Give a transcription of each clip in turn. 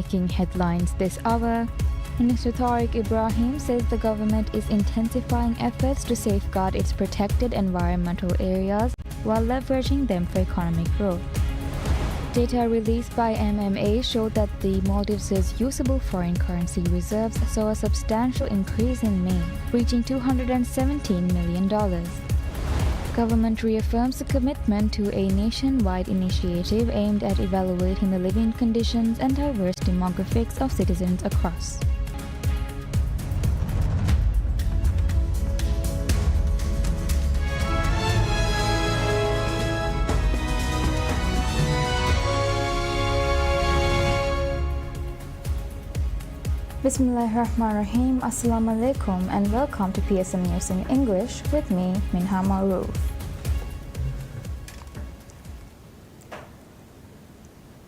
making headlines this hour. Minister Tariq Ibrahim says the government is intensifying efforts to safeguard its protected environmental areas while leveraging them for economic growth. Data released by MMA showed that the Maldives' usable foreign currency reserves saw a substantial increase in May, reaching $217 million. Government reaffirms a commitment to a nationwide initiative aimed at evaluating the living conditions and diverse demographics of citizens across. Bismillahirrahmanirrahim. Assalamu alaikum and welcome to PSM News in English with me, Minha Maroof.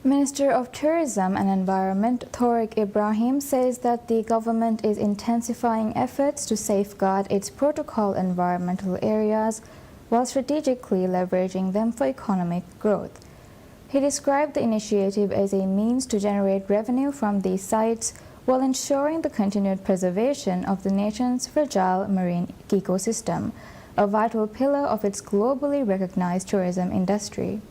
Minister of Tourism and Environment Tariq Ibrahim says that the government is intensifying efforts to safeguard its protocol environmental areas while strategically leveraging them for economic growth. He described the initiative as a means to generate revenue from these sites while ensuring the continued preservation of the nation's fragile marine ecosystem, a vital pillar of its globally recognized tourism industry.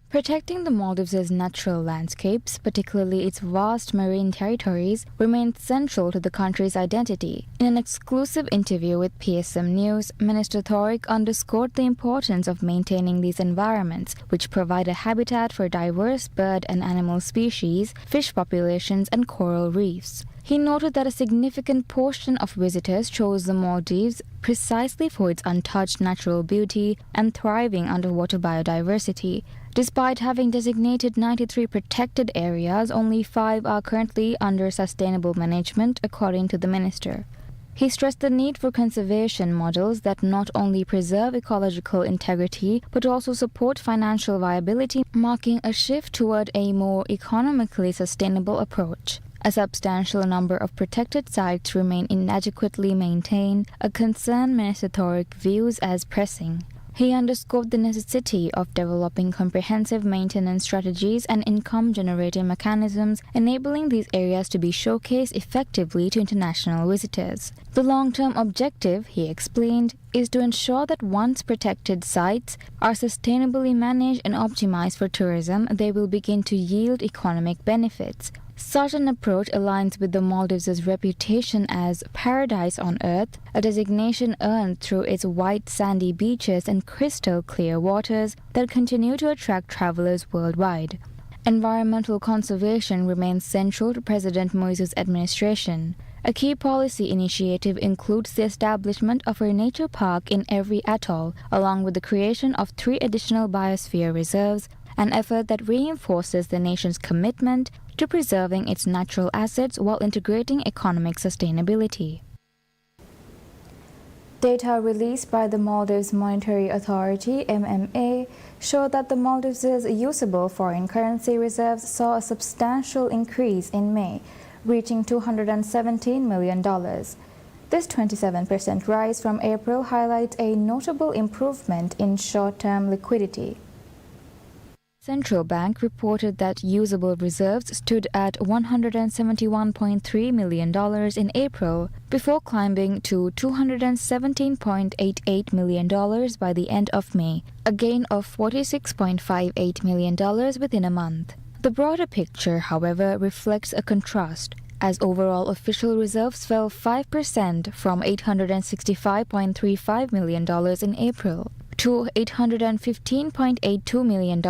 Protecting the Maldives' natural landscapes, particularly its vast marine territories, remains central to the country's identity. In an exclusive interview with PSM News, Minister Tariq underscored the importance of maintaining these environments, which provide a habitat for diverse bird and animal species, fish populations, and coral reefs. He noted that a significant portion of visitors chose the Maldives precisely for its untouched natural beauty and thriving underwater biodiversity. Despite having designated 93 protected areas, only 5 are currently under sustainable management, according to the minister. He stressed the need for conservation models that not only preserve ecological integrity but also support financial viability, marking a shift toward a more economically sustainable approach. A substantial number of protected sites remain inadequately maintained, a concern Minister Tariq views as pressing. He underscored the necessity of developing comprehensive maintenance strategies and income-generating mechanisms, enabling these areas to be showcased effectively to international visitors. The long-term objective, he explained, is to ensure that once protected sites are sustainably managed and optimized for tourism, they will begin to yield economic benefits. Such an approach aligns with the Maldives' reputation as paradise on earth, a designation earned through its white sandy beaches and crystal clear waters that continue to attract travelers worldwide. Environmental conservation remains central to President Moises' administration. A key policy initiative includes the establishment of a nature park in every atoll, along with the creation of 3 additional biosphere reserves, an effort that reinforces the nation's commitment to preserving its natural assets while integrating economic sustainability. Data released by the Maldives Monetary Authority (MMA) showed that the Maldives' usable foreign currency reserves saw a substantial increase in May, reaching $217 million. This 27% rise from April highlights a notable improvement in short-term liquidity. Central Bank reported that usable reserves stood at $171.3 million in April, before climbing to $217.88 million by the end of May, a gain of $46.58 million within a month. The broader picture, however, reflects a contrast, as overall official reserves fell 5% from $865.35 million in April to $815.82 million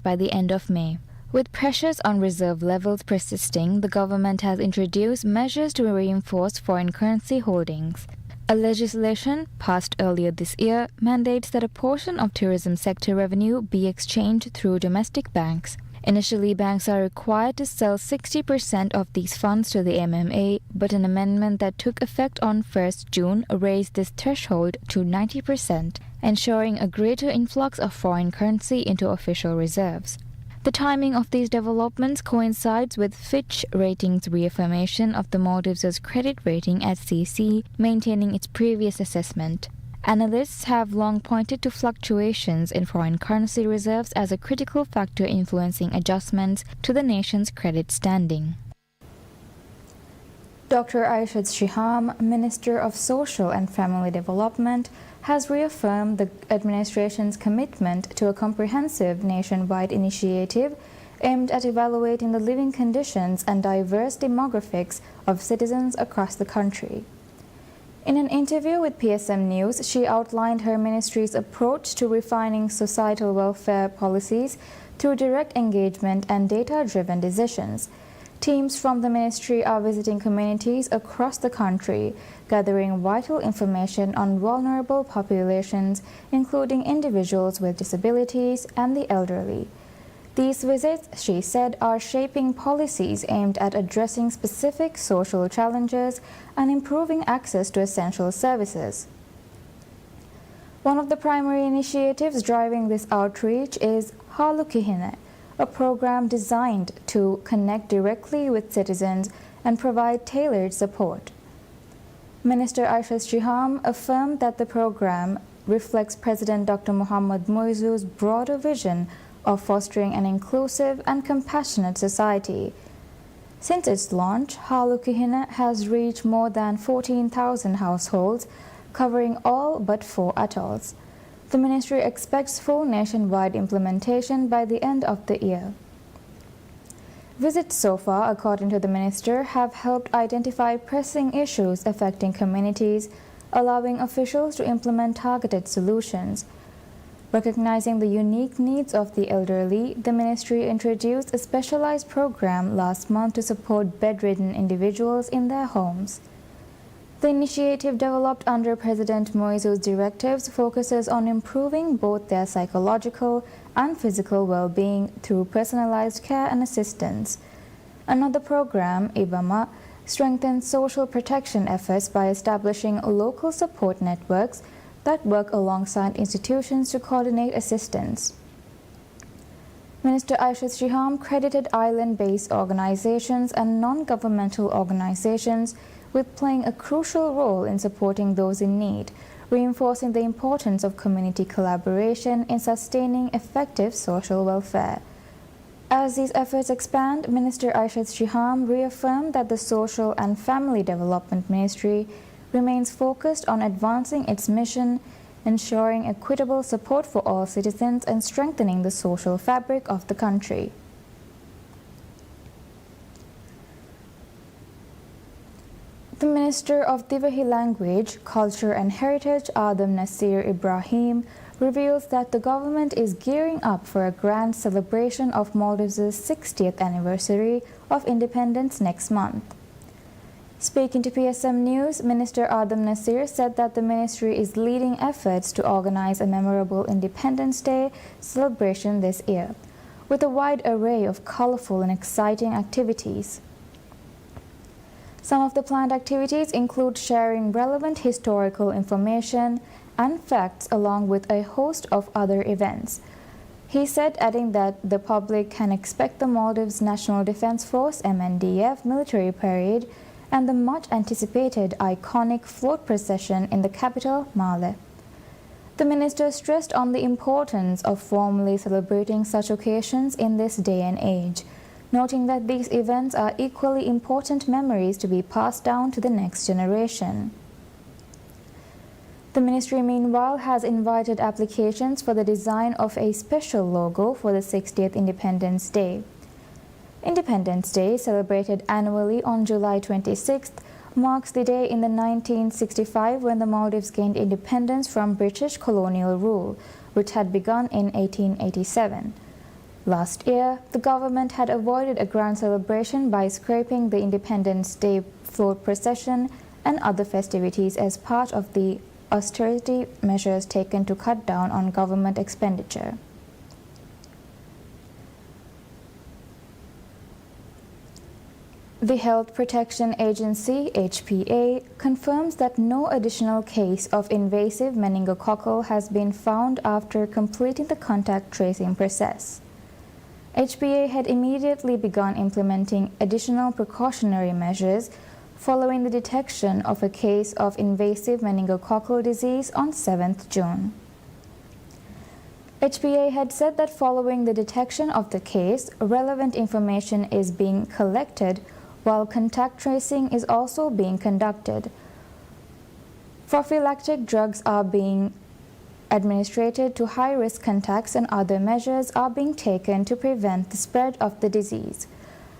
by the end of May. With pressures on reserve levels persisting, the government has introduced measures to reinforce foreign currency holdings. A legislation passed earlier this year mandates that a portion of tourism sector revenue be exchanged through domestic banks. Initially, banks are required to sell 60% of these funds to the MMA, but an amendment that took effect on 1st June raised this threshold to 90%, ensuring a greater influx of foreign currency into official reserves. The timing of these developments coincides with Fitch Ratings' reaffirmation of the Maldives' credit rating at CC, maintaining its previous assessment. Analysts have long pointed to fluctuations in foreign currency reserves as a critical factor influencing adjustments to the nation's credit standing. Dr. Aishad Shiham, Minister of Social and Family Development, has reaffirmed the administration's commitment to a comprehensive nationwide initiative aimed at evaluating the living conditions and diverse demographics of citizens across the country. In an interview with PSM News, she outlined her ministry's approach to refining societal welfare policies through direct engagement and data-driven decisions. Teams from the ministry are visiting communities across the country, gathering vital information on vulnerable populations, including individuals with disabilities and the elderly. These visits, she said, are shaping policies aimed at addressing specific social challenges and improving access to essential services. One of the primary initiatives driving this outreach is Halukihine, a program designed to connect directly with citizens and provide tailored support. Minister Aishad Shiham affirmed that the program reflects President Dr. Mohammad Moizu's broader vision of fostering an inclusive and compassionate society. Since its launch, Halukihine has reached more than 14,000 households, covering all but 4 atolls. The ministry expects full nationwide implementation by the end of the year. Visits so far, according to the minister, have helped identify pressing issues affecting communities, allowing officials to implement targeted solutions. Recognizing the unique needs of the elderly, the ministry introduced a specialized program last month to support bedridden individuals in their homes. The initiative, developed under President Moizu's directives, focuses on improving both their psychological and physical well-being through personalized care and assistance. Another program, IBAMA, strengthens social protection efforts by establishing local support networks that work alongside institutions to coordinate assistance. Minister Aishad Shiham credited island-based organizations and non-governmental organizations with playing a crucial role in supporting those in need, reinforcing the importance of community collaboration in sustaining effective social welfare. As these efforts expand, Minister Aishad Shiham reaffirmed that the Social and Family Development Ministry remains focused on advancing its mission, ensuring equitable support for all citizens and strengthening the social fabric of the country. The Minister of Divahi Language, Culture and Heritage, Adam Nasir Ibrahim, reveals that the government is gearing up for a grand celebration of Maldives' 60th anniversary of independence next month. Speaking to PSM News, Minister Adam Nasir said that the ministry is leading efforts to organize a memorable Independence Day celebration this year, with a wide array of colorful and exciting activities. Some of the planned activities include sharing relevant historical information and facts along with a host of other events. He said, adding that the public can expect the Maldives National Defense Force MNDF military parade and the much-anticipated iconic float procession in the capital, Male. The minister stressed on the importance of formally celebrating such occasions in this day and age, noting that these events are equally important memories to be passed down to the next generation. The ministry, meanwhile, has invited applications for the design of a special logo for the 60th Independence Day. Independence Day, celebrated annually on July 26th, marks the day in the 1965 when the Maldives gained independence from British colonial rule, which had begun in 1887. Last year, the government had avoided a grand celebration by scrapping the Independence Day float procession and other festivities as part of the austerity measures taken to cut down on government expenditure. The Health Protection Agency, HPA, confirms that no additional case of invasive meningococcal has been found after completing the contact tracing process. HPA had immediately begun implementing additional precautionary measures following the detection of a case of invasive meningococcal disease on 7th June. HPA had said that following the detection of the case, relevant information is being collected while contact tracing is also being conducted. Prophylactic drugs are being administered to high-risk contacts and other measures are being taken to prevent the spread of the disease.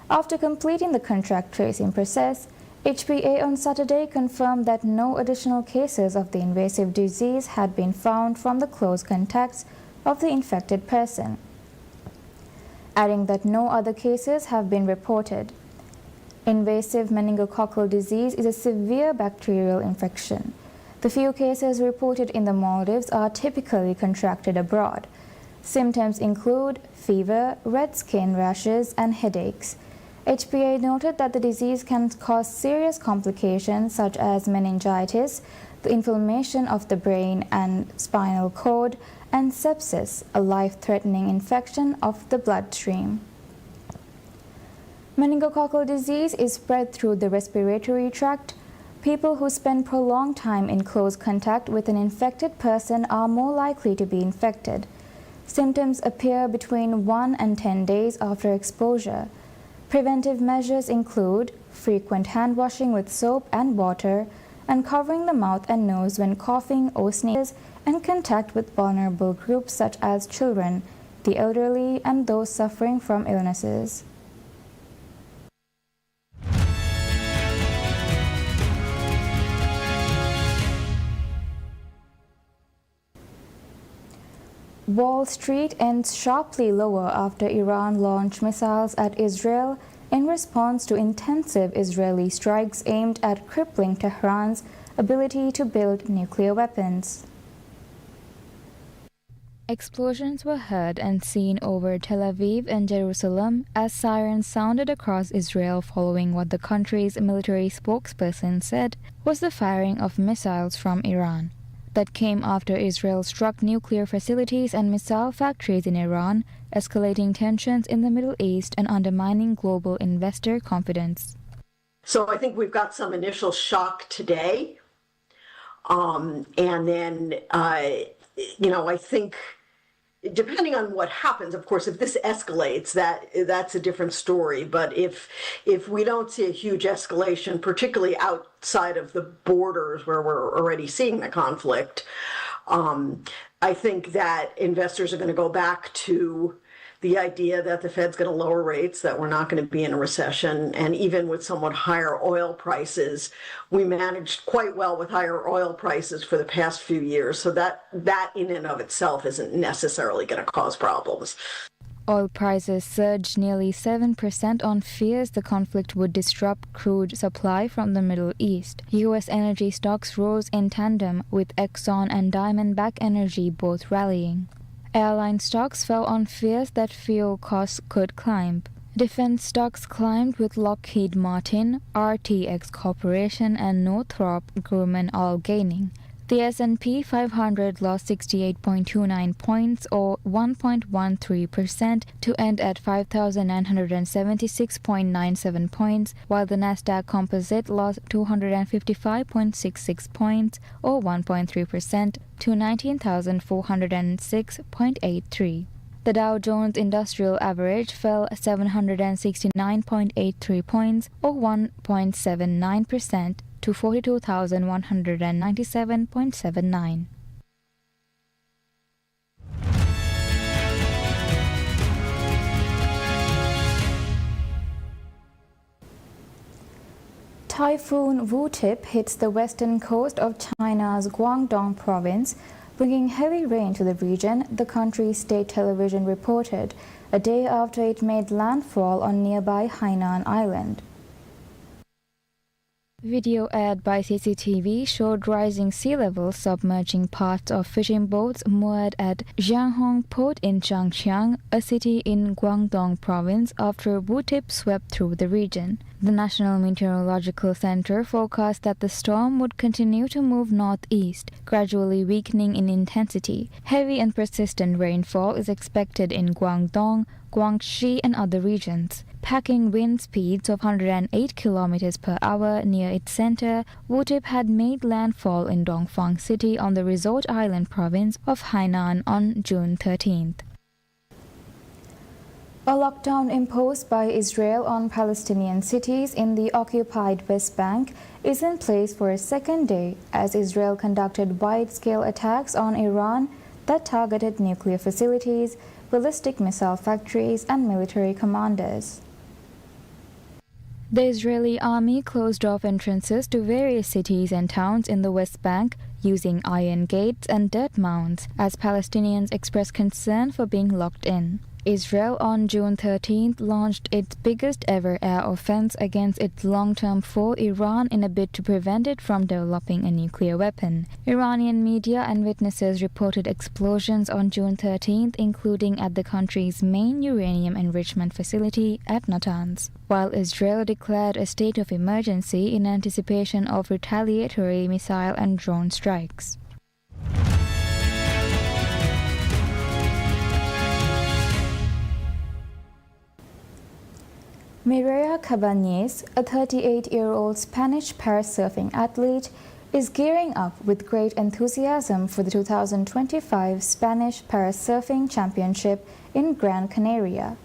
After completing the contact tracing process, HPA on Saturday confirmed that no additional cases of the invasive disease had been found from the close contacts of the infected person, adding that no other cases have been reported. Invasive meningococcal disease is a severe bacterial infection. The few cases reported in the Maldives are typically contracted abroad. Symptoms include fever, red skin rashes, and headaches. HPA noted that the disease can cause serious complications such as meningitis, the inflammation of the brain and spinal cord, and sepsis, a life-threatening infection of the bloodstream. Meningococcal disease is spread through the respiratory tract. People who spend prolonged time in close contact with an infected person are more likely to be infected. Symptoms appear between 1 and 10 days after exposure. Preventive measures include frequent hand washing with soap and water, and covering the mouth and nose when coughing or sneezes, and contact with vulnerable groups such as children, the elderly, and those suffering from illnesses. Wall Street ends sharply lower after Iran launched missiles at Israel in response to intensive Israeli strikes aimed at crippling Tehran's ability to build nuclear weapons. Explosions were heard and seen over Tel Aviv and Jerusalem as sirens sounded across Israel following what the country's military spokesperson said was the firing of missiles from Iran. That came after Israel struck nuclear facilities and missile factories in Iran, escalating tensions in the Middle East and undermining global investor confidence. So I think we've got some initial shock today. And then, I think depending on what happens, of course, if this escalates, that's a different story. But if we don't see a huge escalation, particularly outside of the borders where we're already seeing the conflict, I think that investors are going to go back to the idea that the Fed's going to lower rates, that we're not going to be in a recession. And even with somewhat higher oil prices, we managed quite well with higher oil prices for the past few years. So that in and of itself isn't necessarily going to cause problems. Oil prices surged nearly 7% on fears the conflict would disrupt crude supply from the Middle East. U.S. energy stocks rose in tandem, with Exxon and Diamondback Energy both rallying. Airline stocks fell on fears that fuel costs could climb. Defense stocks climbed with Lockheed Martin, RTX Corporation, and Northrop Grumman all gaining. The S&P 500 lost 68.29 points or 1.13% to end at 5,976.97 points, while the Nasdaq Composite lost 255.66 points or 1.3% to 19,406.83. The Dow Jones Industrial Average fell 769.83 points or 1.79% to 42,197.79. Typhoon Wu-Tip hits the western coast of China's Guangdong province, bringing heavy rain to the region, the country's state television reported, a day after it made landfall on nearby Hainan Island. Video aired by CCTV showed rising sea levels submerging parts of fishing boats moored at Jianghong Port in Changjiang, a city in Guangdong province, after Wu-Tip swept through the region. The National Meteorological Center forecast that the storm would continue to move northeast, gradually weakening in intensity. Heavy and persistent rainfall is expected in Guangdong, Guangxi, and other regions. Packing wind speeds of 108 kilometers per hour near its center, Wu-tip had made landfall in Dongfang City on the resort island province of Hainan on June 13th. A lockdown imposed by Israel on Palestinian cities in the occupied West Bank is in place for a second day as Israel conducted wide-scale attacks on Iran that targeted nuclear facilities, ballistic missile factories, and military commanders. The Israeli army closed off entrances to various cities and towns in the West Bank using iron gates and dirt mounds as Palestinians expressed concern for being locked in. Israel on June 13th launched its biggest ever air offense against its long-term foe Iran in a bid to prevent it from developing a nuclear weapon. Iranian media and witnesses reported explosions on June 13th, including at the country's main uranium enrichment facility at Natanz, while Israel declared a state of emergency in anticipation of retaliatory missile and drone strikes. Mireia Cabañez, a 38-year-old Spanish parasurfing athlete, is gearing up with great enthusiasm for the 2025 Spanish Parasurfing Championship in Gran Canaria.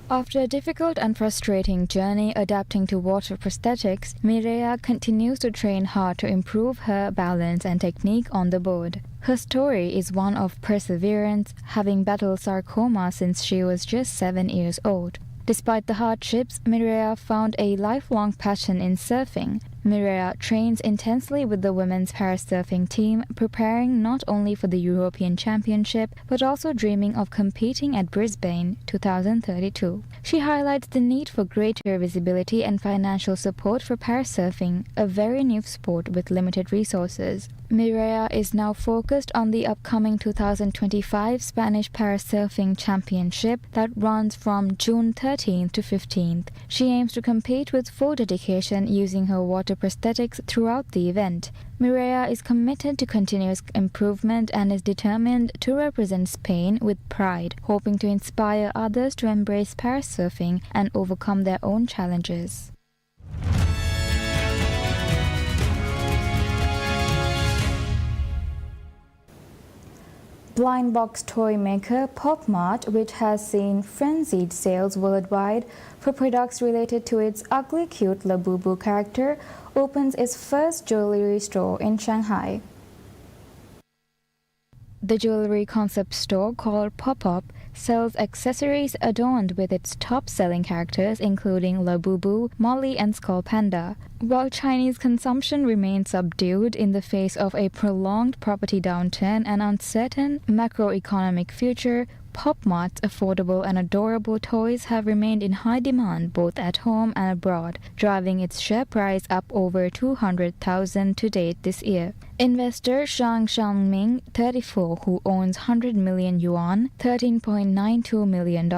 After a difficult and frustrating journey adapting to water prosthetics, Mireia continues to train hard to improve her balance and technique on the board. Her story is one of perseverance, having battled sarcoma since she was just 7 years old. Despite the hardships, Mireia found a lifelong passion in surfing. Mireia trains intensely with the women's parasurfing team, preparing not only for the European Championship, but also dreaming of competing at Brisbane 2032. She highlights the need for greater visibility and financial support for parasurfing, a very new sport with limited resources. Mireia is now focused on the upcoming 2025 Spanish Parasurfing Championship that runs from June 13th to 15th. She aims to compete with full dedication using her water prosthetics throughout the event. Mireia is committed to continuous improvement and is determined to represent Spain with pride, hoping to inspire others to embrace parasurfing and overcome their own challenges. Blind box toy maker Pop Mart, which has seen frenzied sales worldwide for products related to its ugly cute Labubu character, opens its first jewelry store in Shanghai. The jewelry concept store called Pop-Up sells accessories adorned with its top-selling characters including Labubu, Molly, and Skull Panda. While Chinese consumption remains subdued in the face of a prolonged property downturn and uncertain macroeconomic future, Pop Mart's affordable and adorable toys have remained in high demand both at home and abroad, driving its share price up over 200,000 to date this year. Investor Zhang Xiangming, 34, who owns 100 million yuan ($13.92 million)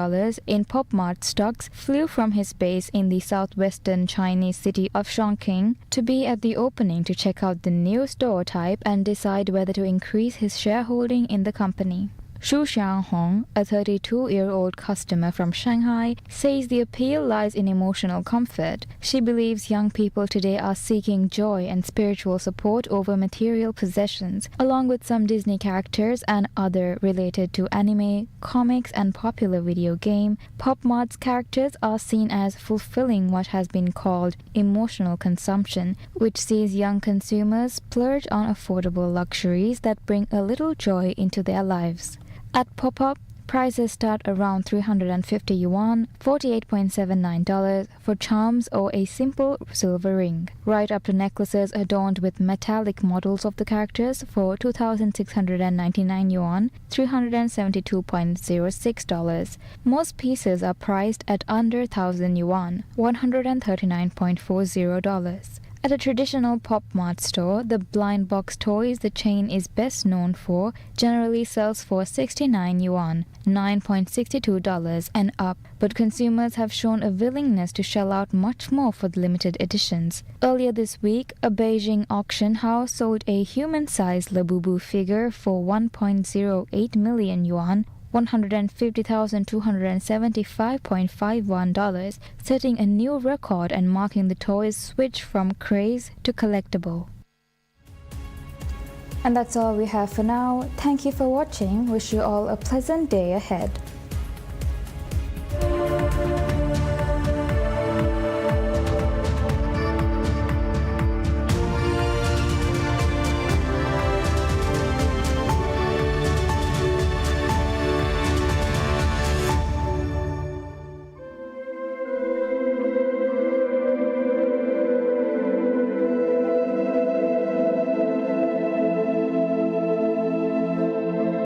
in Pop Mart stocks, flew from his base in the southwestern Chinese city of Chongqing to be at the opening to check out the new store type and decide whether to increase his shareholding in the company. Xu Xianghong, a 32-year-old customer from Shanghai, says the appeal lies in emotional comfort. She believes young people today are seeking joy and spiritual support over material possessions, along with some Disney characters and other related to anime, comics, and popular video game. Pop Mart's characters are seen as fulfilling what has been called emotional consumption, which sees young consumers splurge on affordable luxuries that bring a little joy into their lives. At Pop-Up, prices start around 350 yuan, $48.79 for charms or a simple silver ring, right up to necklaces adorned with metallic models of the characters for 2,699 yuan, $372.06. Most pieces are priced at under 1,000 yuan, $139.40. At a traditional Pop Mart store, the blind box toys the chain is best known for generally sells for 69 yuan, $9.62 and up, but consumers have shown a willingness to shell out much more for the limited editions. Earlier this week, a Beijing auction house sold a human-sized Labubu figure for 1.08 million yuan, $150,275.51, setting a new record and marking the toy's switch from craze to collectible. And that's all we have for now. Thank you for watching. Wish you all a pleasant day ahead.